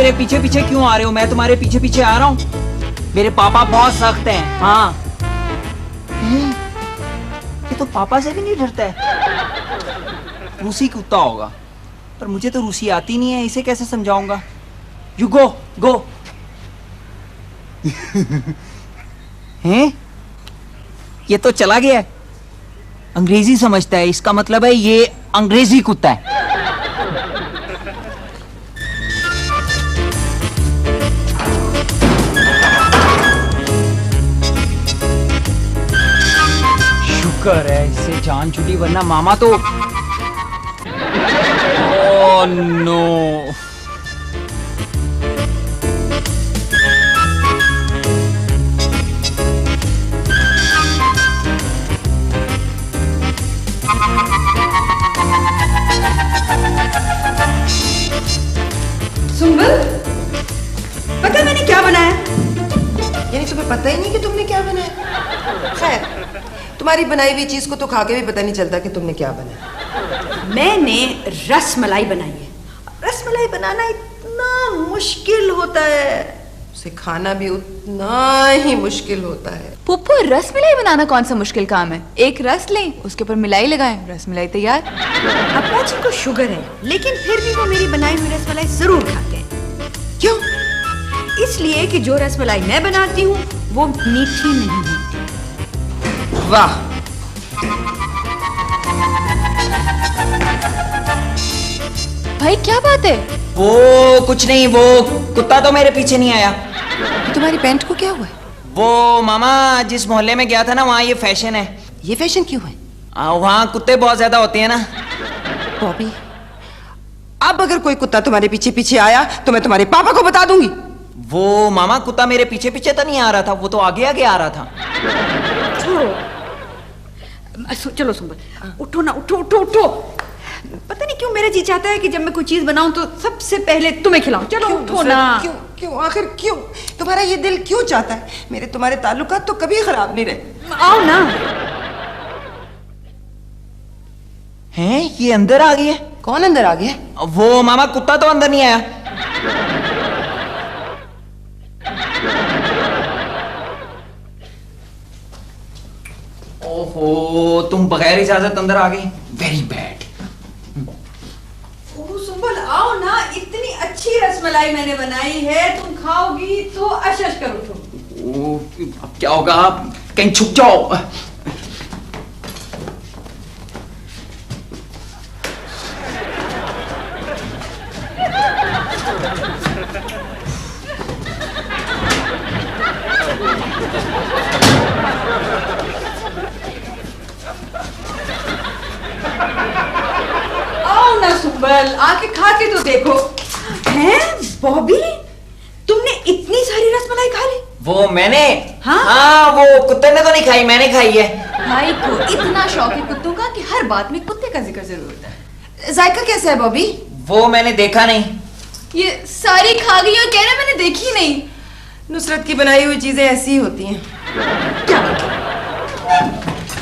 मेरे पीछे पीछे क्यों आ रहे हो? मैं तुम्हारे पीछे पीछे आ रहा हूँ? मेरे पापा बहुत सख्त हैं। हाँ, ये तो पापा से भी नहीं डरता है। रूसी कुत्ता होगा, पर मुझे तो रूसी आती नहीं है, इसे कैसे समझाऊंगा? यू गो गो। हैं? ये तो चला गया। अंग्रेजी समझता है, इसका मतलब है ये अंग्रेजी कुत्ता है। शुक्र है इससे जान छूटी, वरना मामा तो। Oh no. सुंबल, पता है मैंने क्या बनाया? यानी तुम्हें पता ही नहीं कि तुमने क्या बनाया? खैर, तुम्हारी बनाई हुई चीज को तो खा के भी पता नहीं चलता कि तुमने क्या बनाया। मैंने रसमलाई बनाई है। रसमलाई बनाना इतना मुश्किल होता है, उसे खाना भी उतना ही मुश्किल होता है। पुप्पू, रसमलाई बनाना कौन सा मुश्किल काम है? एक रस लें, उसके ऊपर मिलाई लगाएं, रसमलाई तैयार। अब्बा जी को शुगर है, लेकिन फिर भी वो मेरी बनाई हुई रसमलाई जरूर खाते हैं। क्यों? इसलिए कि जो रसमलाई मैं बनाती हूँ वो मीठी नहीं होती। वाह, भाई क्या बात है? वो कुछ नहीं, वो कुत्ता तो मेरे पीछे नहीं आया। तुम्हारी पैंट को क्या हुआ है? वो मामा, जिस मोहल्ले में गया था ना, वहाँ ये फैशन है। ये फैशन क्यों है? वहाँ कुत्ते बहुत ज्यादा होते हैं ना। बॉबी, अब अगर कोई कुत्ता तुम्हारे पीछे पीछे आया तो मैं तुम्हारे पापा को बता दूंगी। वो मामा, कुत्ता मेरे पीछे पीछे तो नहीं आ रहा था, वो तो आगे आगे आ रहा था। चलो सुंबल, उठो ना, उठो उठो उठो। पता नहीं क्यों मेरा जी चाहता है कि जब मैं कोई चीज बनाऊं तो सबसे पहले तुम्हें खिलाऊं। चलो उठो ना। क्यों क्यों, आखिर क्यों? तुम्हारा ये दिल क्यों चाहता है? मेरे तुम्हारे ताल्लुकात तो कभी खराब नहीं रहे। आओ ना। हैं, ये अंदर आ गई है? कौन अंदर आ गया? वो मामा, कुत्ता तो अंदर नहीं आया। ओहो, तुम बगैर इजाजत अंदर आ गई। Very bad. ओह सुंबल, आओ ना, इतनी अच्छी रसमलाई मैंने बनाई है, तुम खाओगी तो अशश कर उठो। अब क्या होगा? आप कहीं छुप जाओ। आओ ना सुंबल, आके खा के तो देखो। हैं बॉबी, तुमने इतनी सारी रसमलाई खा ली? वो मैंने? हाँ? वो कुत्ते ने तो नहीं खाई, मैंने खाई है। भाई को इतना शौक है कुत्तों का कि हर बात में कुत्ते का जिक्र जरूर होता है। जायका कैसा है बॉबी? वो मैंने देखा नहीं। ये सारी खा गई और कह रहे मैंने देखी नहीं। नुसरत की बनाई हुई चीजें ऐसी ही होती हैं। क्या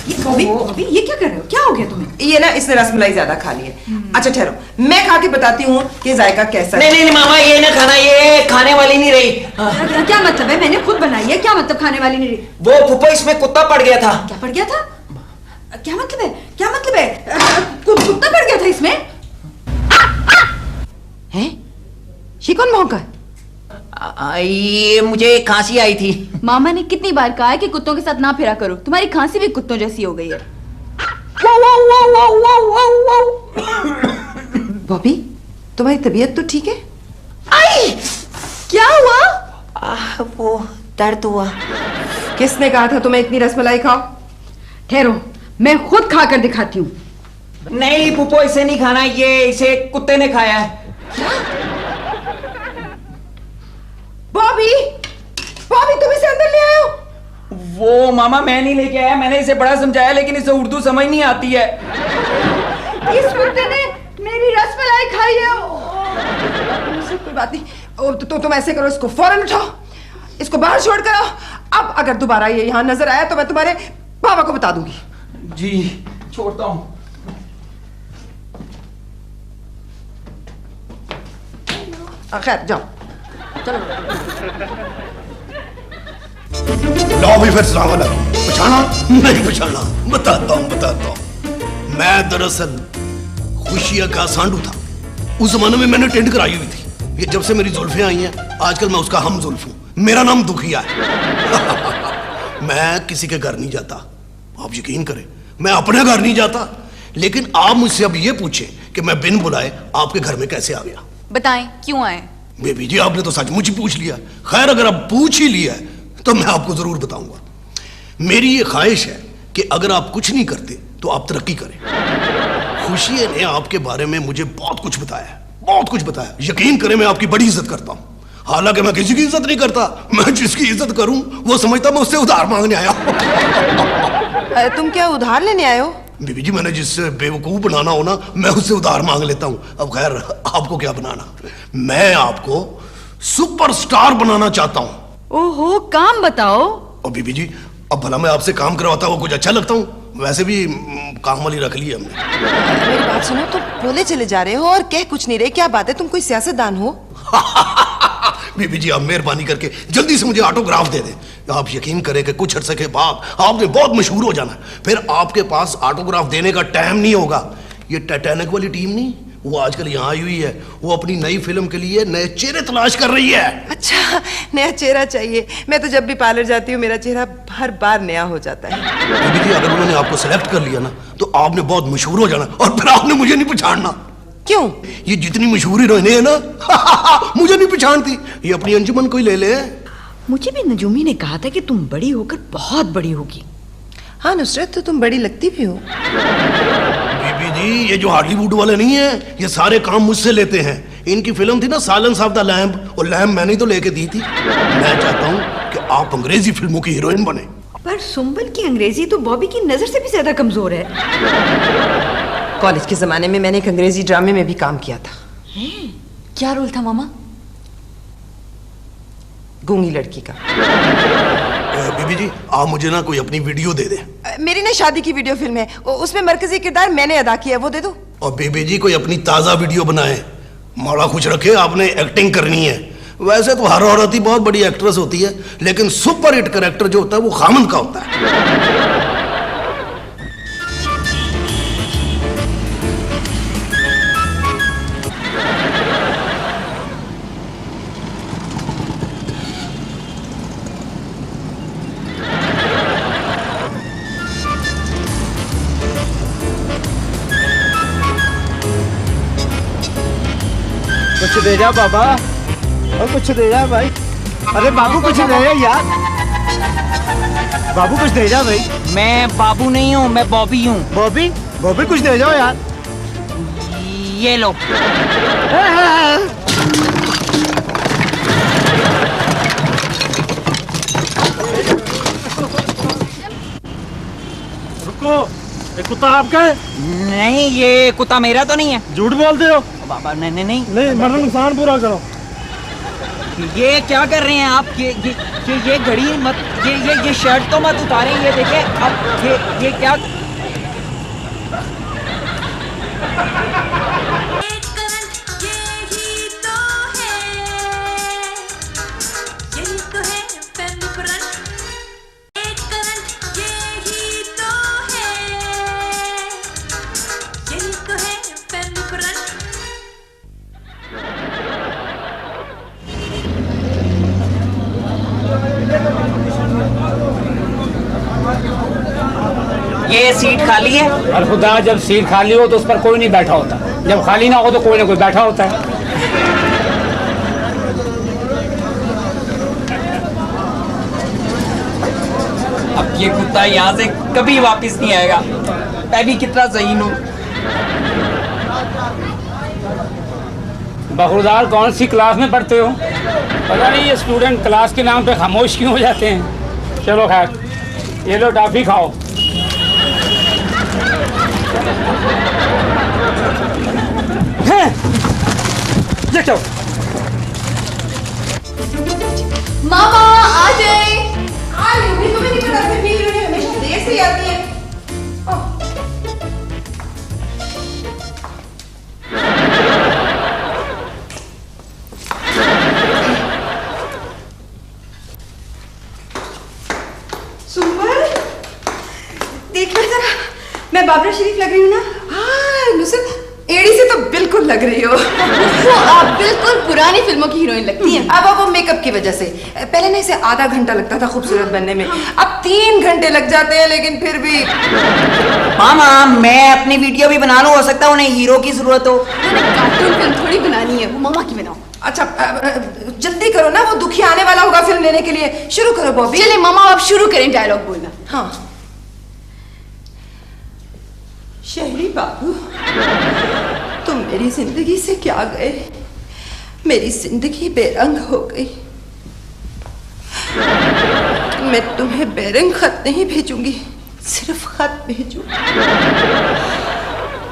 ये बॉबी, ये क्या कर रहे हो? क्या हो गया तुम्हें? ये ना, इसने रसमलाई ज्यादा खा ली है। अच्छा ठहरो, मैं खा के बताती हूँ कि जायका कैसा है। नहीं मामा, ये ना खाना, ये खाने वाली नहीं रही। क्या मतलब है? मैंने खुद बनाई है, क्या मतलब खाने वाली नहीं रही? वो फूफा, इसमें कुत्ता पड़ गया था। क्या पड़ गया था? क्या मतलब है? क्या मतलब है? कुत्ता पड़ गया था इसमें? हैं? ये कौन भौंका है? ये मुझे खांसी आई थी। मामा ने कितनी बार कहा है कि कुत्तों के साथ ना फिरा करो, तुम्हारी खांसी भी कुत्तों जैसी हो गई है। बॉबी, तुम्हारी तबीयत तो ठीक है? आई! क्या हुआ? वो दर्द हुआ। किसने कहा था तुम्हें इतनी रसमलाई खाओ? ठहरो, मैं खुद खाकर दिखाती हूँ। नहीं पुप्पो, इसे नहीं खाना, ये इसे कुत्ते ने खाया है। बॉबी, बॉबी तुम इसे अंदर ले आए हो? वो मामा, मैं नहीं लेके आया, मैंने इसे बड़ा समझाया, लेकिन इसे उर्दू समझ नहीं आती है। इस कुत्ते ने मेरी रसमलाई खाई है। कोई बात नहीं, तो तुम ऐसे करो, इसको फौरन उठाओ, इसको बाहर छोड़ कर आओ। अब अगर दोबारा ये यहाँ नजर आया तो मैं तुम्हारे पापा को बता दूंगी। जी, छोड़ता हूँ। खैर जाओ। चलो। लो भी फिर सलाम अलैकुम। पछाना? नहीं पछाना। बताता हूँ। मैं दरअसल खुशिया का सांडू था। उस जमाने में मैंने टेंट कराई हुई थी। ये जब से मेरी जुल्फें आई हैं, आजकल मैं उसका हम जुल्फ हूं। मेरा नाम दुखिया है। मैं किसी के घर नहीं जाता, आप यकीन करें, मैं अपने घर नहीं जाता। लेकिन आप मुझसे अब ये पूछें कि मैं बिन बुलाए आपके घर में कैसे आ गया। बताएं क्यों आए? बेबी जी, आपने तो सचमुच ही पूछ लिया। खैर, अगर आप पूछ ही लिया है तो मैं आपको जरूर बताऊंगा। मेरी ये ख्वाहिश है कि अगर आप कुछ नहीं करते तो आप तरक्की करें। खुशी ने आपके बारे में मुझे बहुत कुछ बताया। यकीन करें, मैं आपकी बड़ी इज्जत करता हूं। हालांकि मैं किसी की इज्जत नहीं करता। मैं जिसकी इज्जत करूं वो समझता मैं उससे उधार मांगने आया। तुम क्या उधार लेने आए हो? बीबी जी, मैंने जिससे बेवकूफ बनाना हो ना, मैं उससे उधार मांग लेता हूं। अब खैर, आपको क्या बनाना, मैं आपको सुपरस्टार बनाना चाहता हूं। ओहो, काम बताओ। और बीबी जी, अब भला मैं आपसे काम करवाता हूँ कुछ अच्छा लगता हूँ? वैसे भी काम वाली रख ली है हमने। मेरी बात सुनो, तुम बोले चले जा रहे हो और कह कुछ नहीं रहे। क्या बात है, तुम कोई सियासतदान हो? बीबी जी, आप मेहरबानी करके जल्दी से मुझे ऑटोग्राफ दे दें। आप यकीन करें कि कुछ अरसे के बाद आपने बहुत मशहूर हो जाना है। फिर आपके पास ऑटोग्राफ देने का टाइम नहीं होगा। ये टाइटैनिक वाली टीम नहीं, वो आजकल यहाँ आई हुई है। वो अपनी नई फिल्म के लिए नए चेहरे तलाश कर रही है। अच्छा, नया चेहरा चाहिए। मैं तो जब भी पार्लर जाती हूँ मेरा चेहरा हर बार नया हो जाता है। बीबी जी, अगर उन्होंने आपको सेलेक्ट कर लिया ना तो आपने बहुत मशहूर हो जाना और फिर आपने मुझे नहीं पहचानना। क्यों? ये जितनी मशहूर हीरोइनें है ना मुझे नहीं पहचानती। ये अपनी अंजुमन कोई ले ले। मुझे भी नजूमी ने कहा था कि तुम बड़ी होकर बहुत बड़ी होगी। हाँ नुसरत, तो तुम बड़ी लगती भी हो। बीबी जी, ये जो हॉलीवुड वाले नहीं है, ये सारे काम मुझसे लेते हैं। इनकी फिल्म थी ना साइलेंस ऑफ द लैम्ब, और लैम्ब मैंने तो लेके दी थी। मैं चाहता हूँ कि आप अंग्रेजी फिल्मों की हीरोइन बने। पर सुंबल की अंग्रेजी तो बॉबी की नजर से भी ज्यादा कमजोर है। कॉलेज के जमाने में मैंने एक अंग्रेजी ड्रामे में भी काम किया था। क्या रोल था मामा? गूंगी लड़की का। बीबी जी, आप मुझे ना कोई अपनी वीडियो दे दें। मेरी ना शादी की वीडियो फिल्म है, उसमें मरकजी किरदार मैंने अदा किया है, वो दे दो। और बेबी जी, कोई अपनी ताजा वीडियो बनाए। मौला खुश रखे, आपने एक्टिंग करनी है। वैसे तो हर औरत ही बहुत बड़ी एक्ट्रेस होती है, लेकिन सुपर हिट कैरेक्टर जो होता है वो खामन का होता है। कुछ दे जा बाबा, और कुछ दे जा भाई। अरे बाबू कुछ दे जा यार, बाबू कुछ दे जा भाई। मैं बाबू नहीं हूँ, मैं बॉबी हूँ। बॉबी? बॉबी कुछ दे जाओ यार। ये लो। रुको, ये कुत्ता आपका है? नहीं, ये कुत्ता मेरा तो नहीं है। झूठ बोलते हो बाबा। नहीं, वरना नुकसान पूरा करो। ये क्या कर रहे हैं आप? ये घड़ी मत, ये शर्ट तो मत उतारें। ये देखिए अब ये क्या। ये सीट खाली है। और खुदा, जब सीट खाली हो तो उस पर कोई नहीं बैठा होता, जब खाली ना हो तो कोई ना कोई बैठा होता है। अब ये कुत्ता यहाँ से कभी वापस नहीं आएगा। मैं भी कितना सही हूँ। बखुरदार, कौन सी क्लास में पढ़ते हो? पता नहीं ये स्टूडेंट क्लास के नाम पे खामोश क्यों हो जाते हैं। चलो खैर, ये लो टॉफी खाओ। चलो मामा आ जाए। तुम्हें नहीं पता, हमेशा देर से आती है। मैं बाबरा शरीफ लग रही हूँ ना? हाँ नुसरत, एड़ी से तो बिल्कुल लग रही हो। वो आप बिल्कुल पुरानी फिल्मों की हीरोइन लगती हैं। अब वो मेकअप की वजह से। पहले ना इसे आधा घंटा लगता था खूबसूरत बनने में, अब 3 घंटे लग जाते हैं, लेकिन फिर भी। मामा मैं अपनी वीडियो भी बना लूं, हो सकता है उन्हें हीरो की जरूरत हो। कार्टून फिल्म थोड़ी बनानी है, वो मामा की बनाओ। अच्छा जल्दी करो ना, वो दुखी आने वाला होगा फिल्म लेने के लिए। शुरू करो बॉबी। चलिए मामा आप शुरू करें डायलॉग बोलना। हाँ। शहरी बाबू, तुम मेरी जिंदगी से क्या गए? मेरी जिंदगी बेरंग हो गई। मैं तुम्हें बेरंग खत नहीं भेजूंगी, सिर्फ खत भेजूंगी।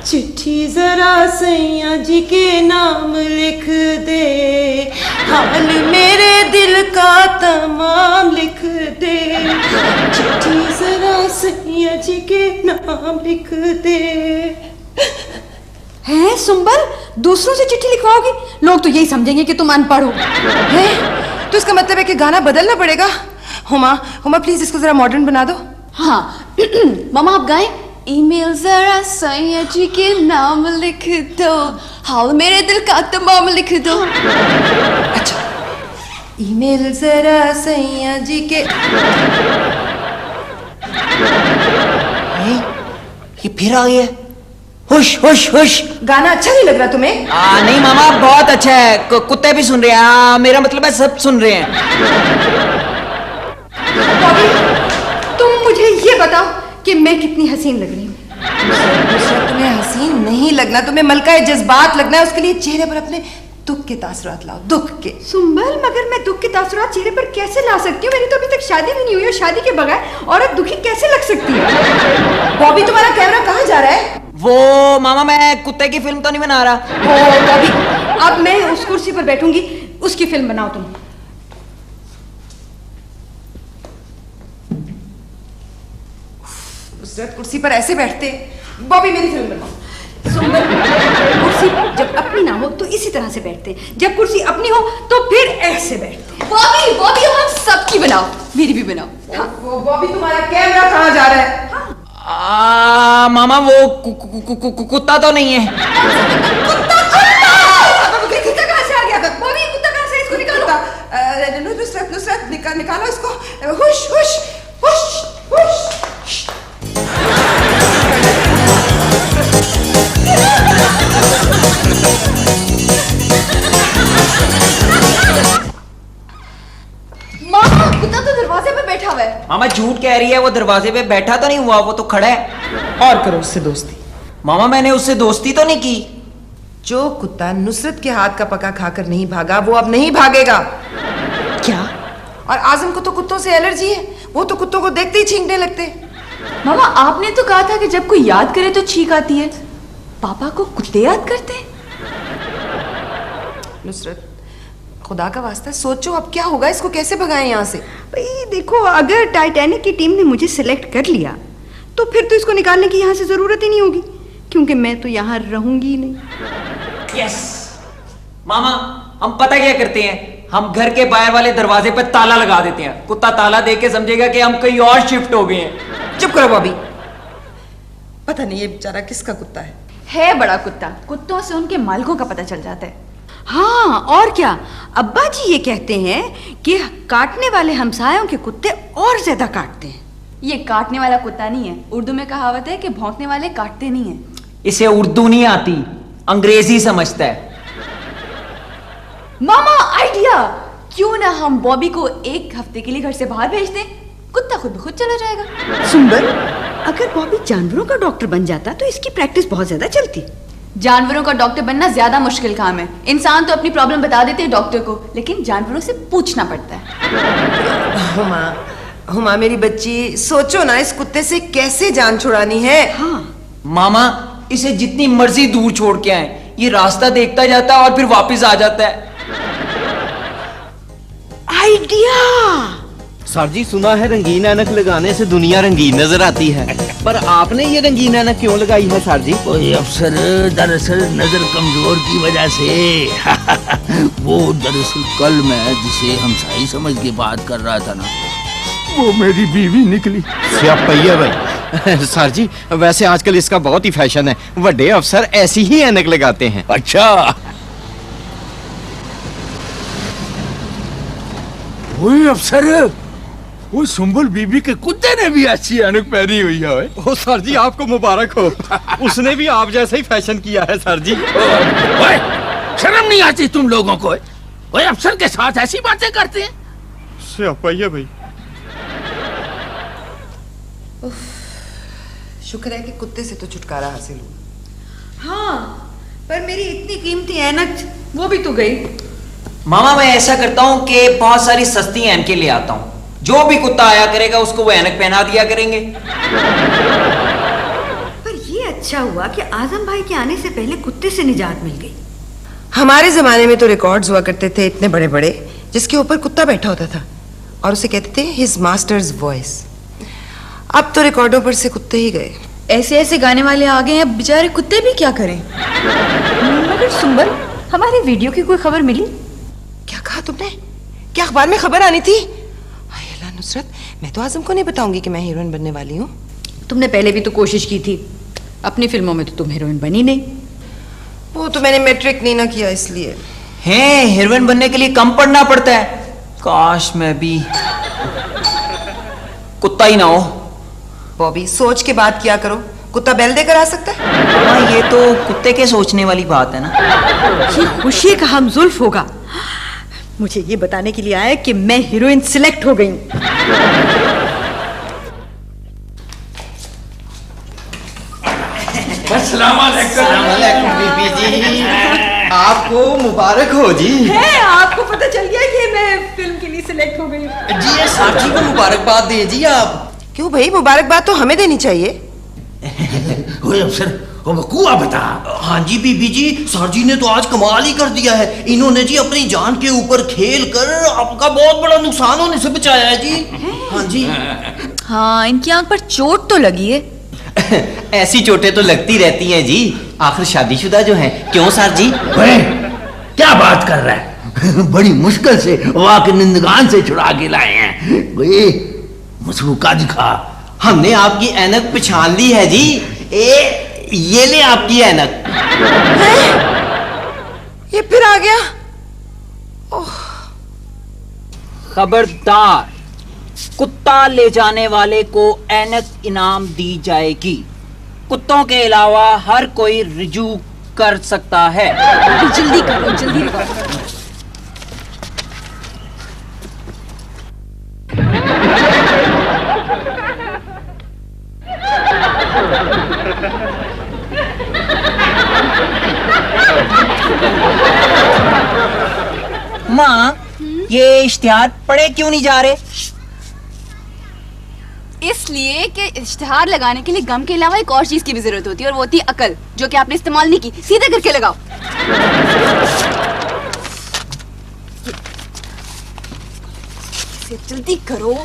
चिट्ठी जरा सैया जी के नाम लिख दे, हाल मेरे दिल का तमाम लिख दे। चिट्ठी जरा सैया जी के नाम लिख दे। हैं सुंबल, दूसरों से चिट्ठी लिखवाओगी? लोग तो यही समझेंगे कि तुम अनपढ़ हो। है तो इसका मतलब है कि गाना बदलना पड़ेगा। हुमा हुमा प्लीज इसको जरा मॉडर्न बना दो। हाँ मामा आप गाएं। ईमेल जरा सैया जी के नाम लिख दो, हाल मेरे दिल का तमाम लिख दो। अच्छा, ईमेल जरा सैया जी के। ये फिर आ गया। हुश हुश हुश। गाना अच्छा नहीं लग रहा तुम्हें? नहीं मामा बहुत अच्छा है, कुत्ते भी सुन रहे हैं। मेरा मतलब है सब सुन रहे हैं। बॉबी, तुम मुझे ये बताओ कि मैं कितनी हसीन लग रही हूँ? तुम्हें हसीन नहीं लगना, तुम्हें मलका जज्बात लगना है। उसके लिए चेहरे पर अपने दुख के तासुरात लाओ, दुख के। सुंबल, मगर मैं दुख के तासुरात चेहरे पर कैसे ला सकती हूँ? मेरी तो अभी तक शादी भी नहीं हुई है। शादी के बगैर औरत दुखी कैसे लग सकती है? बॉबी तुम्हारा कैमरा कहाँ जा रहा है? वो मामा मैं कुत्ते की फिल्म तो नहीं बना रहा। ओ बॉबी, अब मैं उस कुर्सी पर बैठूंगी, उसकी फिल्म बनाओ तुम। नुसरत कुर्सी पर ऐसे बैठते। बॉबी मेरी फिल्म बनाओ। सुंबल, कुर्सी जब अपनी ना हो तो इसी तरह से बैठते हैं, जब कुर्सी अपनी हो तो फिर ऐसे बैठते हैं। बॉबी बॉबी हम सबकी बनाओ, मेरी भी बनाओ। हाँ, वो बॉबी तुम्हारा कैमरा कहाँ जा रहा है? मामा वो कुत्ता तो नहीं है। कुत्ता कहाँ से आ गया? बॉबी कुत्ता कहाँ से? इसको निकालो। नुसरत नुसरत निकालो इसको। हुश हुश हुश हुश। मामा कुत्ता तो दरवाजे पे बैठा हुआ है। मामा झूठ कह रही है, वो दरवाजे पे बैठा तो नहीं हुआ, वो तो खड़ा है। और करो उससे दोस्ती। मामा मैंने उससे दोस्ती तो नहीं की। जो कुत्ता नुसरत के हाथ का पका खाकर नहीं भागा, वो अब नहीं भागेगा। क्या? और आजम को तो कुत्तों से एलर्जी है, वो तो कुत्तों को देखते ही छींकने लगते। मामा आपने तो कहा था कि जब कोई याद करे तो छींक आती है। पापा को कुत्ते याद करते हैं? नुसरत खुदा का वास्ता सोचो, अब क्या होगा? इसको कैसे भगाएं यहाँ से? भाई देखो, अगर टाइटैनिक की टीम ने मुझे सिलेक्ट कर लिया तो फिर तो इसको निकालने की यहाँ से जरूरत ही नहीं होगी, क्योंकि मैं तो यहाँ रहूंगी ही नहीं। यस मामा, हम पता क्या करते हैं, हम घर के बाहर वाले दरवाजे पर ताला लगा देते हैं। कुत्ता ताला देख के समझेगा कि हम कहीं और शिफ्ट हो गए हैं। चुप करो बॉबी। पता नहीं ये बेचारा किसका कुत्ता है बड़ा कुत्ता। कुत्तों से उनके मालिकों का पता चल जाता है। हाँ और क्या, अब्बा जी ये कहते हैं कि काटने वाले हमसायों के कुत्ते और ज्यादा काटते हैं। ये काटने वाला कुत्ता नहीं है, उर्दू में कहावत है कि भौंकने वाले काटते नहीं है। इसे उर्दू नहीं आती, अंग्रेजी समझता है। मामा आइडिया, क्यों ना हम बॉबी को 1 हफ्ते के लिए घर से बाहर भेज दें, कुत्ता खुद ब खुद चला जाएगा। सुंदर, अगर बॉबी जानवरों का डॉक्टर बन जाता तो इसकी प्रैक्टिस बहुत ज्यादा चलती। जानवरों का डॉक्टर बनना ज्यादा मुश्किल काम है। इंसान तो अपनी प्रॉब्लम बता देते हैं डॉक्टर को, लेकिन जानवरों से पूछना पड़ता है। हुमा हुमा मेरी बच्ची, सोचो ना इस कुत्ते से कैसे जान छुड़ानी है। हाँ मामा इसे जितनी मर्जी दूर छोड़ के आए, ये रास्ता देखता जाता है और फिर वापस आ जाता है। आइडिया। सर जी सुना है रंगीन ऐनक लगाने से दुनिया रंगीन नजर आती है, पर आपने ये रंगीन ऐनक क्यों लगाई है सर जी? ओए अफसर, दरअसल नजर कमजोर की वजह से। वो दरअसल कल मैं जिसे हमसाई समझ के बात कर रहा था ना, वो मेरी बीवी निकली। सियापैया भाई, सर जी वैसे आजकल इसका बहुत ही फैशन है, बड़े अफसर ऐसी ही ऐनक लगाते हैं। अच्छा, वही अफसर, वो सुंबुल बीबी के कुत्ते ने भी अच्छी ऐनक पहनी हुई है। ओ सर जी आपको मुबारक हो, उसने भी आप जैसा ही फैशन किया है सर जी। ओए, शर्म नहीं आती तुम लोगों को? ओए, अफसर के साथ ऐसी बातें करते हैं? सियापाइया भाई। शुक्र है कि कुत्ते से तो छुटकारा हासिल हुआ। हाँ, पर मेरी इतनी कीमती ऐनक वो भी तो गई। मामा मैं ऐसा करता हूँ कि बहुत सारी सस्ती ऐनकें ले आता हूँ, जो भी कुत्ता आया करेगा उसको वो ऐनक पहना दिया करेंगे। पर ये अच्छा हुआ कि आजम भाई के आने से पहले कुत्ते से निजात मिल गई। हमारे जमाने में तो रिकॉर्ड्स हुआ करते थे इतने बड़े बड़े, जिसके ऊपर कुत्ता बैठा होता था और उसे कहते थे हिज मास्टर्स वॉइस। अब तो रिकॉर्डों पर से कुत्ते ही गए। ऐसे ऐसे गाने वाले आ गए हैं, बेचारे कुत्ते भी क्या करें। मगर सुंबल, हमारे वीडियो की कोई खबर मिली? क्या कहा तुमने? क्या अखबार में खबर आनी थी? हाय अल्लाह नुसरत, मैं तो आजम को नहीं बताऊंगी कि मैं हीरोइन बनने वाली हूँ। तुमने पहले भी तो कोशिश की थी, अपनी फिल्मों में तो तुम हीरोइन बनी नहीं। वो तो मैंने मैट्रिक नहीं ना किया इसलिए। हैं, हीरोइन बनने के लिए कम पढ़ना पड़ता है। काश मैं भी कुत्ता ही ना हो। बॉबी, सोच के बात किया करो, कुत्ता बैल देकर आ सकता है? मामा ये तो कुत्ते के सोचने वाली बात है ना। ये खुशी का हम जुल्फ होगा। मुझे ये बताने के लिए आया कि मैं हीरोइन सिलेक्ट हो गई। बीबी जी आपको मुबारक हो जी। है, आपको पता चल गया कि मैं फिल्म के लिए सिलेक्ट हो गई। जी ये सर जी को मुबारकबाद दीजिए आप। क्यों भाई, मुबारकबाद तो हमें देनी चाहिए। ओए अफसर, वो बकुआ बता। हाँ जी बीबी जी, सर जी ने तो आज कमाल ही कर दिया है। इन्होंने जी अपनी जान के ऊपर खेल कर आपका बहुत बड़ा नुकसान होने से बचाया है जी। हाँ जी। हाँ, इनकी आंख पर चोट तो लगी है। ऐसी चोटें तो लगती रहती हैं जी, आखिर शादीशुदा जो हैं। क्यों सर जी? ओए, क्या बात कर रहा है? बड़ी मुश्किल से वाक निंदगान से छुड़ा के लाए हैं। ओए, मसरूका दिखा। हमने आपकी ऐनक पहचान ली है जी। ये ले आपकी ऐनक। ये फिर आ गया। खबरदार, कुत्ता ले जाने वाले को ऐनक इनाम दी जाएगी। कुत्तों के अलावा हर कोई रिजू कर सकता है। जल्दी करो, जल्दी करो। माँ, ये इश्तिहार पढ़े क्यों नहीं जा रहे? इसलिए कि इश्तिहार लगाने के लिए गम के अलावा एक और चीज की भी जरूरत होती है, और वो होती है अकल, जो कि आपने इस्तेमाल नहीं की। सीधे करके लगाओ। जल्दी करो।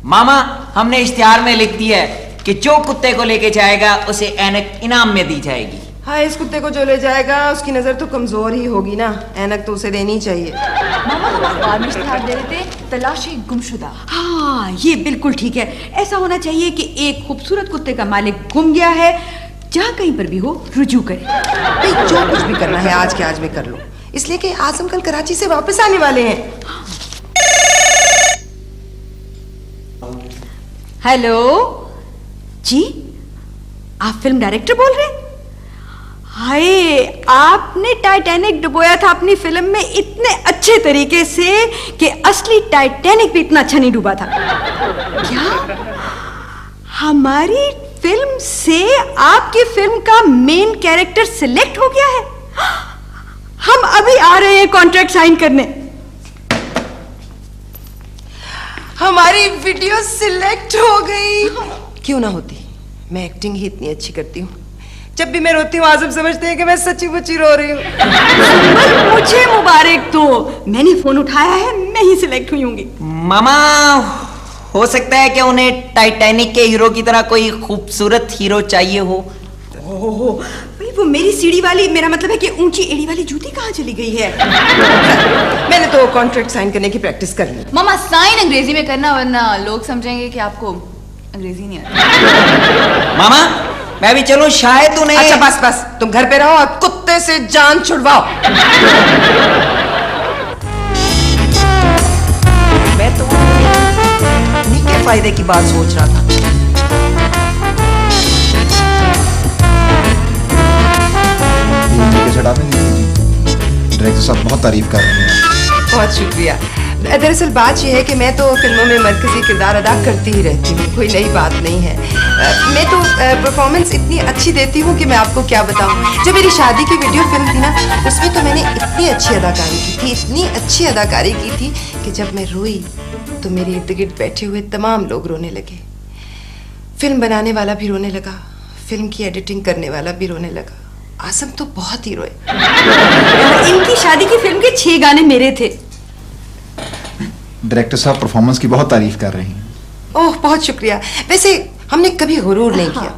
मामा, हमने इश्तिहार में लिख दिया है कि जो कुत्ते को लेके जाएगा उसे ऐनक इनाम में दी जाएगी। हाँ, इस कुत्ते को जो ले जाएगा उसकी नजर तो कमजोर ही होगी ना, ऐनक तो उसे देनी चाहिए। मामा, हम अखबार में इश्तिहार दे रहे थे, तलाश गुमशुदा। हाँ, ये बिल्कुल ठीक है। ऐसा होना चाहिए कि एक खूबसूरत कुत्ते का मालिक गुम गया है, जहाँ कहीं पर भी हो रुजू करे। भाई, जो कुछ भी करना है आज के आज में कर लो, इसलिए कि आजम कल कराची से वापस आने वाले हैं। हेलो जी, आप फिल्म डायरेक्टर बोल रहे हैं? हाय, आपने टाइटैनिक डुबोया था अपनी फिल्म में इतने अच्छे तरीके से कि असली टाइटैनिक भी इतना अच्छा नहीं डूबा था। क्या हमारी फिल्म से आपकी फिल्म का मेन कैरेक्टर सिलेक्ट हो गया है? हम अभी आ रहे हैं कॉन्ट्रैक्ट साइन करने। हमारी वीडियो सिलेक्ट हो गई। क्यों ना होती, मैं एक्टिंग ही इतनी अच्छी करती हूँ। जब भी मैं रोती हूँ आजम समझते हैं कि मैं सच्ची मुच्ची रो रही हूँ। मुझे मुबारक दो, मैंने फोन उठाया है, मैं ही सिलेक्ट हुई होंगी। मामा, हो सकता है कि उन्हें टाइटैनिक के हीरो की तरह कोई खूबसूरत हीरो चाहिए हो। ओहो, भाई वो मेरी सीढ़ी वाली, मेरा मतलब है कि ऊंची एड़ी वाली जूती कहाँ चली गई है? मैंने तो तो कॉन्ट्रैक्ट साइन करने की प्रैक्टिस कर ली। मामा साइन अंग्रेजी में करना, वरना लोग समझेंगे कि आपको अंग्रेजी नहीं आती। मामा मैं भी चलूं? शायद तू नहीं। अच्छा बस बस, तुम घर पे रहो और कुत्ते से जान छुड़वाओ। मैं तो उन्हीं के फायदे की बात सोच रहा था। डायरेक्टर साहब बहुत तारीफ कर रहे हैं। बहुत शुक्रिया। दरअसल बात यह है कि मैं तो फिल्मों में मरकजी किरदार अदा करती ही रहती हूँ, कोई नई बात नहीं है। मैं तो परफॉर्मेंस इतनी अच्छी देती हूँ कि मैं आपको क्या बताऊँ। जो मेरी शादी की वीडियो फिल्म थी ना, उसमें तो मैंने इतनी अच्छी अदाकारी की थी, इतनी अच्छी अदाकारी की थी कि जब मैं रोई तो मेरे इर्द गिर्द बैठे हुए तमाम लोग रोने लगे। फिल्म बनाने वाला भी रोने लगा, फिल्म की एडिटिंग करने वाला भी रोने लगा। आसम तो बहुत ही रोए। इनकी शादी की फिल्म के 6 गाने मेरे थे। डायरेक्टर साहब परफॉर्मेंस की बहुत तारीफ कर रहे हैं। ओह बहुत शुक्रिया। वैसे हमने कभी गुरूर नहीं किया।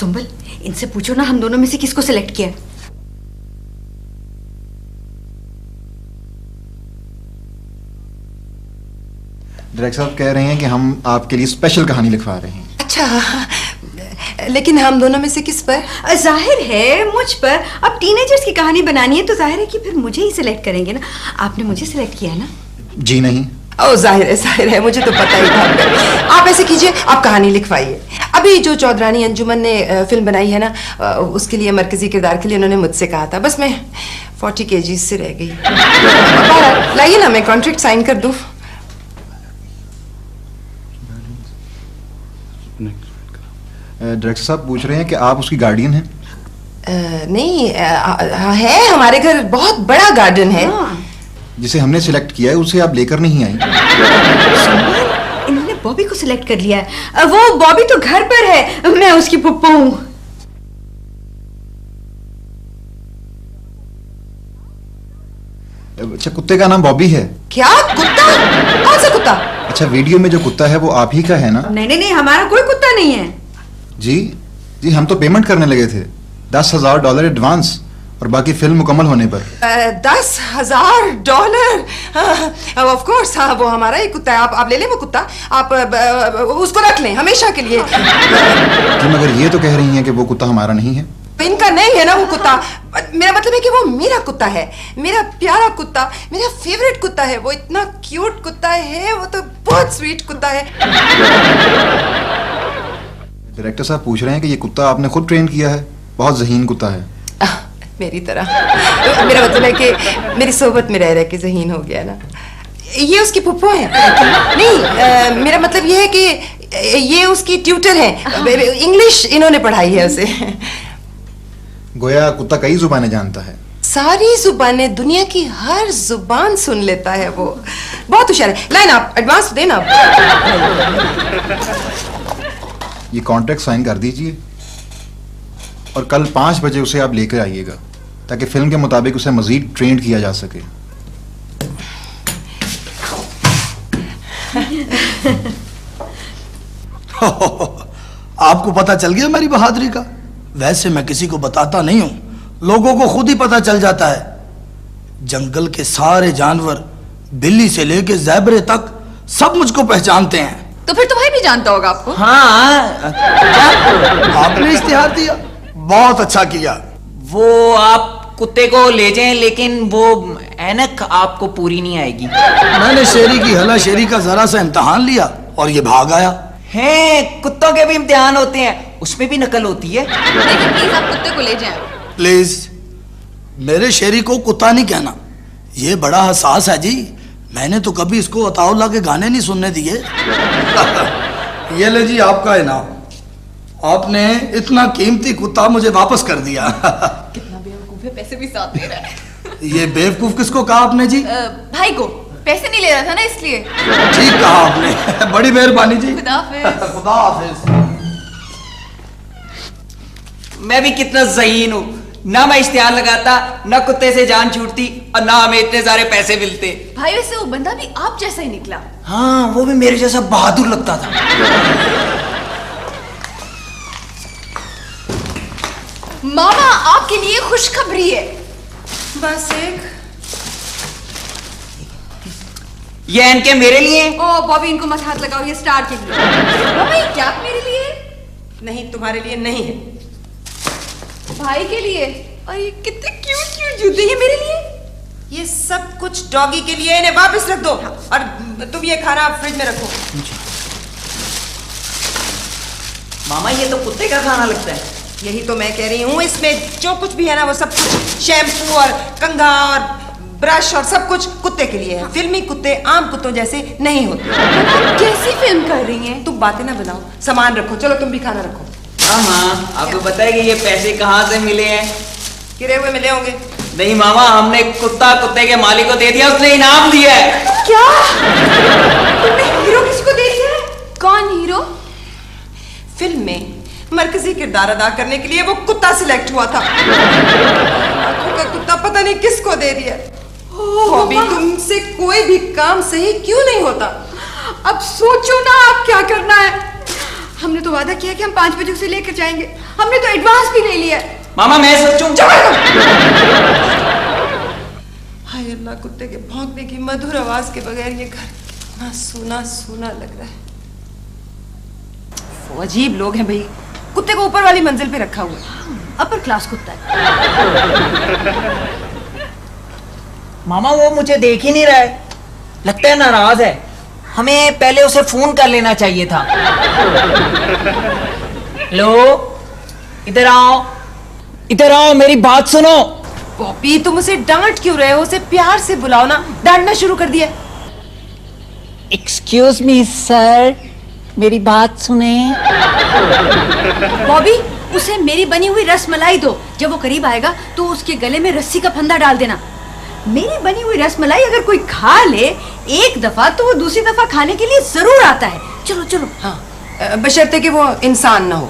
सुंबल, इनसे पूछो ना हम दोनों में से किसको सिलेक्ट किया। डायरेक्टर साहब कह रहे हैं कि हम आपके लिए स्पेशल कहानी लिखवा रहे हैं। अच्छा, लेकिन हम दोनों में से किस पर? जाहिर है मुझ पर। अब टीनेजर्स की कहानी बनानी है तो जाहिर है कि फिर मुझे ही सिलेक्ट करेंगे ना। आपने मुझे सिलेक्ट किया है ना? जी नहीं। ओ जाहिर है, मुझे तो पता ही था। आप ऐसे कीजिए, आप कहानी लिखवाइए। अभी जो चौधरानी अंजुमन ने फिल्म बनाई है ना, उसके लिए मरकजी किरदार के लिए उन्होंने मुझसे कहा था। बस मैं 40 kg से रह गई। लाइए ना, मैं कॉन्ट्रैक्ट साइन कर दूं। डायरेक्टर साहब पूछ रहे हैं कि आप उसकी गार्डियन हैं? नहीं, है। हमारे घर बहुत बड़ा गार्डन है। जिसे हमने सिलेक्ट किया है उसे आप लेकर नहीं आई। इन्होंने बॉबी को सिलेक्ट कर लिया है। वो बॉबी तो घर पर है, मैं उसकी पुप्पो हूँ। अच्छा, कुत्ते का नाम बॉबी है? क्या कुत्ता? कौन सा कुत्ता? अच्छा, वीडियो में जो कुत्ता है वो आप ही का है ना? नहीं, हमारा कोई कुत्ता नहीं है। जी हम तो पेमेंट करने लगे थे। $10,000 एडवांस और बाकी फिल्म मुकम्मल होने पर। $10,000? ऑफ कोर्स, हाँ, वो हमारा ही कुत्ता है। आप ले लें वो कुत्ता, आप उसको रख लें हमेशा के लिए। जी मगर ये तो कह रही हैं कि वो कुत्ता हमारा नहीं है। इनका नहीं है ना वो कुत्ता। मेरा मतलब है कि वो मेरा कुत्ता है, मेरा प्यारा कुत्ता, मेरा फेवरेट कुत्ता है। वो इतना क्यूट कुत्ता है, वो तो बहुत स्वीट कुत्ता है। डायरेक्टर साहब पूछ रहे हैं कि ये कुत्ता आपने खुद ट्रेन किया है? बहुत ज़हीन कुत्ता है। मेरी तरह। मेरा मतलब है कि मेरी सोबत में रह के ज़हीन हो गया ना। ये उसकी पुप्पो है। नहीं, मेरा मतलब ये है कि ये उसकी ट्यूटर है। इंग्लिश इन्होंने पढ़ाई है उसे। गोया कुत्ता कई जुबानें जानता है। सारी जुबानें, दुनिया की हर जुबान सुन लेता है वो। बहुत होशियार है। लाइन आप एडवांस देना। ये कॉन्ट्रैक्ट साइन कर दीजिए और कल 5 बजे उसे आप लेकर आइएगा ताकि फिल्म के मुताबिक उसे मजीद ट्रेन किया जा सके। आपको पता चल गया मेरी बहादुरी का? वैसे मैं किसी को बताता नहीं हूं, लोगों को खुद ही पता चल जाता है। जंगल के सारे जानवर, बिल्ली से लेके ज़ेबरे तक, सब मुझको पहचानते हैं। तो फिर तो भाई भी जानता होगा आपको। हाँ, आपने इश्तिहार दिया, बहुत अच्छा किया। वो आप कुत्ते को ले जाएं, लेकिन वो ऐनक आपको पूरी नहीं आएगी। मैंने शेरी की हला शेरी का जरा सा इम्तिहान लिया और ये भाग आया। हैं, कुत्तों के भी इम्तिहान होते हैं, उसमें भी नकल होती है। लेकिन प्लीज आप कुत्ते को ले जाएं। प्लीज, मेरे शेरी को कुत्ता नहीं कहना, ये बड़ा हसास है जी। मैंने तो कभी इसको अताउल्ला के गाने नहीं सुनने दिए। ये ले जी आपका इनाम। आपने इतना कीमती कुत्ता मुझे वापस कर दिया। कितना बेवकूफ है, पैसे भी साथ दे रहा है। ये बेवकूफ किसको कहा आपने जी? भाई को। पैसे नहीं ले रहा था ना इसलिए। ठीक कहा आपने, बड़ी मेहरबानी जी। खुदा हाफिज। खुदा हाफिज। मैं भी कितना ज़हीन हूँ, ना मैं इश्तिहार लगाता, ना कुत्ते से जान छूटती और ना हमें इतने सारे पैसे मिलते। भाई वैसे वो बंदा भी आप जैसा ही निकला। हाँ, वो भी मेरे जैसा बहादुर लगता था। मामा आपके लिए खुशखबरी है। बस एक। ये इनके मेरे लिए। ओ बॉबी, इनको मत हाथ लगाओ, ये स्टार के लिए। मम्मा ये क्या मेरे लिए? नहीं, तुम्हारे लिए नहीं है। भाई के लिए। और ये कितने क्यूट क्यूट जूते हैं मेरे लिए। ये सब कुछ डॉगी के लिए, इन्हें वापस रख दो। और तुम ये खाना फ्रिज में रखो। मामा ये तो कुत्ते का खाना लगता है। यही तो मैं कह रही हूँ, इसमें जो कुछ भी है ना वो सब कुछ शैम्पू और कंघा और ब्रश और सब कुछ कुत्ते के लिए है। फिल्मी कुत्ते आम कुत्तों जैसे नहीं होते। आप कैसी फिल्म कर रही हैं? तुम बातें ना बनाओ, सामान रखो। चलो तुम भी खाना रखो। हाँ, आपको पता है कि ये पैसे कहाँ से मिले हैं? गिरे हुए मिले होंगे। नहीं मामा, हमने कुत्ता कुत्ते के मालिक को दे दिया, उसने इनाम दिया है। क्या? तुमने हीरो किसको दे दिया है? कौन हीरो? फिल्म में मरकजी किरदार अदा करने के लिए वो कुत्ता सिलेक्ट हुआ था। आंखों का कुत्ता पता नहीं किसको दे दिया। बॉबी, तुमसे कोई भी काम सही क्यों नहीं होता? अब सोचो ना आप क्या करना है। हमने तो वादा किया कि हम 5 बजे उसे लेकर जाएंगे। हमने तो एडवांस भी नहीं लिया। मामा मैं सोचूं। हाय अल्लाह, कुत्ते के भौंकने की मधुर आवाज के बगैर ये घर कितना सूना सूना लग रहा है। वो अजीब लोग हैं भाई। कुत्ते को ऊपर वाली मंजिल पे रखा हुआ है। अपर क्लास कुत्ता है। मामा वो मुझे देख ही नहीं रहा है, लगता है नाराज है। हमें पहले उसे फोन कर लेना चाहिए था। हेलो, इधर आओ, इधर आओ, मेरी बात सुनो। बॉबी, तुम उसे डांट क्यों रहे हो? उसे प्यार से बुलाओ ना। डांटना शुरू कर दिया। एक्सक्यूज मी सर, मेरी बात सुने। बॉबी, उसे मेरी बनी हुई रसमलाई दो। जब वो करीब आएगा तो उसके गले में रस्सी का फंदा डाल देना। मेरी बनी हुई रसमलाई अगर कोई खा ले एक दफा तो वो दूसरी दफा खाने के लिए जरूर आता है। चलो चलो। हाँ, बशर्ते कि वो इंसान ना हो।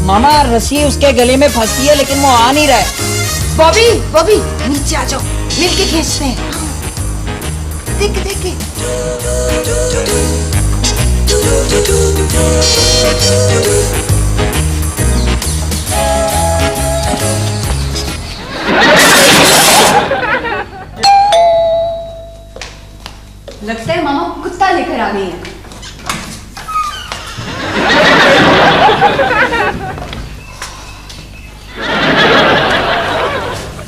मामा रस्सी उसके गले में फंसती है लेकिन वो आ नहीं रहा है। बॉबी, बॉबी नीचे आ जाओ, मिलके खींचते हैं। देख देख के। लगता है मामा कुत्ता लेकर आ गई है।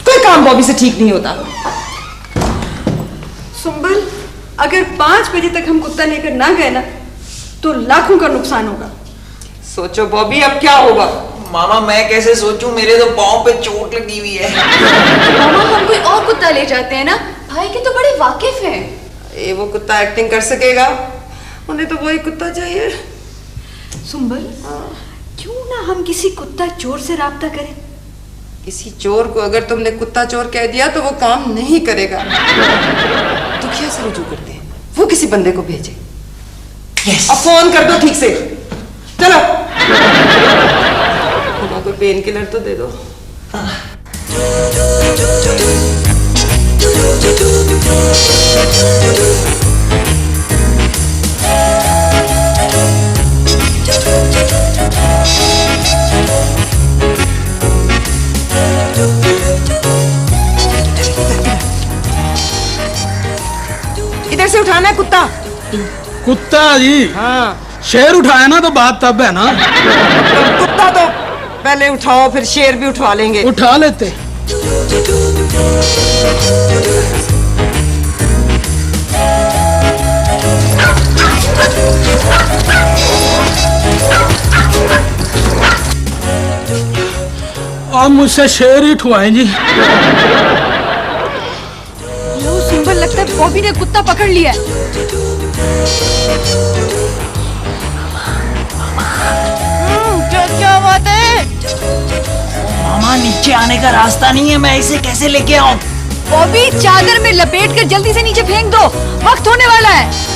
कोई काम बॉबी से ठीक नहीं होता। सुंबल, अगर 5 बजे तक हम कुत्ता लेकर ना गए ना तो लाखों का नुकसान होगा। सोचो बॉबी, अब क्या होगा? मामा मैं कैसे सोचूं, मेरे तो पाँव पे चोट लगी हुई है। मामा हम कोई और कुत्ता ले जाते हैं ना, भाई के तो बड़े वाकिफ हैं। ये वो कुत्ता एक्टिंग कर सकेगा? उन्हें तो वही कुत्ता चाहिए। सुंबल, क्यों ना हम किसी कुत्ता चोर से राब्ता करें? किसी चोर को अगर तुमने कुत्ता चोर कह दिया तो वो काम नहीं करेगा। दुखिया से रुजू करते हैं, वो किसी बंदे को भेजे। Yes. अब फोन कर दो ठीक से। चलो। को पेन किलर तो दे दो। इधर से उठाना है कुत्ता। कुत्ता जी? हाँ, शेर उठाया ना तो बात तब है ना। कुत्ता तो पहले उठाओ, फिर शेर भी उठवा लेंगे। उठा लेते। अब मुझसे शेर ही उठवाएं जी। लो सुंबल, लगता है बॉबी ने कुत्ता पकड़ लिया है। क्या बात है? मामा नीचे आने का रास्ता नहीं है, मैं इसे कैसे लेके आऊं? बॉबी चादर में लपेट कर जल्दी से नीचे फेंक दो, वक्त होने वाला है।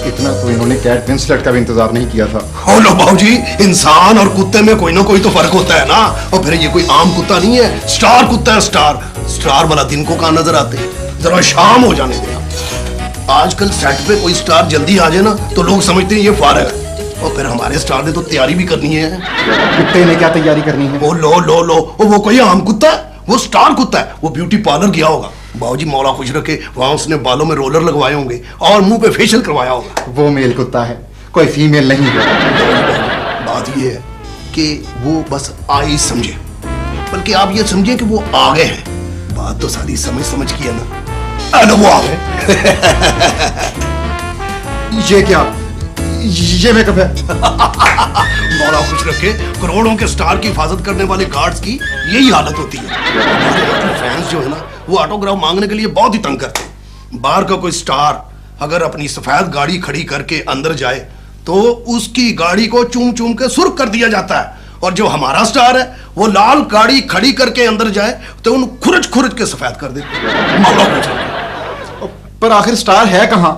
इतना तो इन्होंने कैट विंसलेट का भी इंतजार नहीं किया था। ओ लो बाबूजी, इंसान और कुत्ते में कोई ना कोई तो फर्क होता है ना। और फिर ये कोई आम कुत्ता नहीं है, स्टार कुत्ता है। स्टार स्टार वाला दिन को कहाँ नजर आते हैं, जरा शाम हो जाने देना। आजकल सेट पे कोई स्टार जल्दी आ जाए ना तो लोग समझते हैं ये फारग है, और फिर हमारे स्टार ने तो तैयारी भी करनी है। कुत्ते ने क्या तैयारी करनी है? ओ लो लो लो, वो कोई आम कुत्ता है, वो स्टार कुत्ता है। वो ब्यूटी पार्लर गया होगा, बाबूजी मौला खुश रखे, वहां उसने बालों में रोलर लगवाए होंगे और मुंह पे फेशियल करवाया होगा। वो मेल कुत्ता है, कोई फीमेल नहीं है। बात ये है कि वो बस आई समझे, बल्कि आप ये समझे कि वो आ गए हैं। बात तो सारी समझ की है ना। अरे वो आ गए। ये क्या, ये मेकअप है? मौला खुश रखे, करोड़ों के स्टार की हिफाजत करने वाले गार्ड्स की यही हालत होती है। फैंस जो है ना, वो ऑटोग्राफ मांगने के लिए बहुत ही तंग करते हैं। बाहर का कोई स्टार अगर अपनी सफेद गाड़ी खड़ी करके अंदर जाए तो उसकी गाड़ी को चूम चूम के सुर्ख कर दिया जाता है, और जो हमारा स्टार है वो लाल गाड़ी खड़ी करके अंदर जाए तो उन खुरच के सफेद कर देते हैं। मौला खुश रखे। पर आखिर स्टार है कहाँ?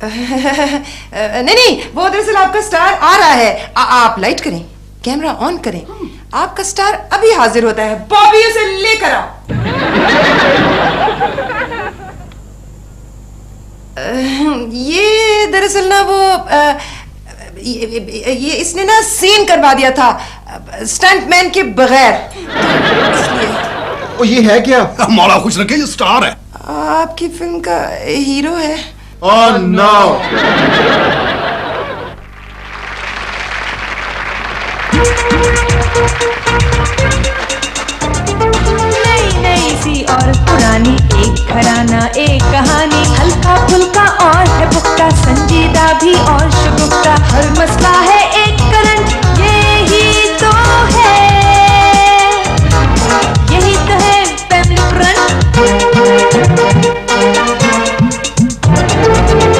नहीं, वो दरअसल आपका स्टार आ रहा है। आप लाइट करें, कैमरा ऑन करें, आपका स्टार अभी हाजिर होता है। बॉबी उसे लेकर आओ। ये दरअसल ना वो ये इसने ना सीन करवा दिया था स्टंटमैन के बगैर, ओ ये है क्या? मौला खुश रखे, ये स्टार है। आपकी फिल्म का हीरो है। Oh no! नई सी और पुरानी, एक घराना एक कहानी, हल्का फुल्का और है पुख्ता, संजीदा भी और शुगुफ्ता, हर मसला है एक करंट, यही तो है फैमिली फ्रंट।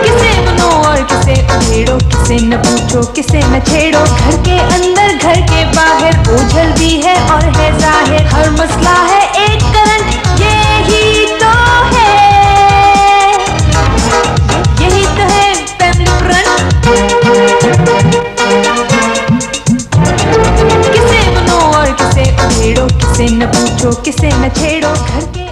किसे मनो और किसे उधेड़ो, किसे न पूछो किसे न छेड़ो, घर के अंदर घर के बाहर, ओझल भी है और है जाहिर, हर मसला है एक करंट, यही तो है फैमिली फ्रंट। किसे मनो और किसे उधेड़ो, किसे न पूछो किसे न छेड़ो, घर के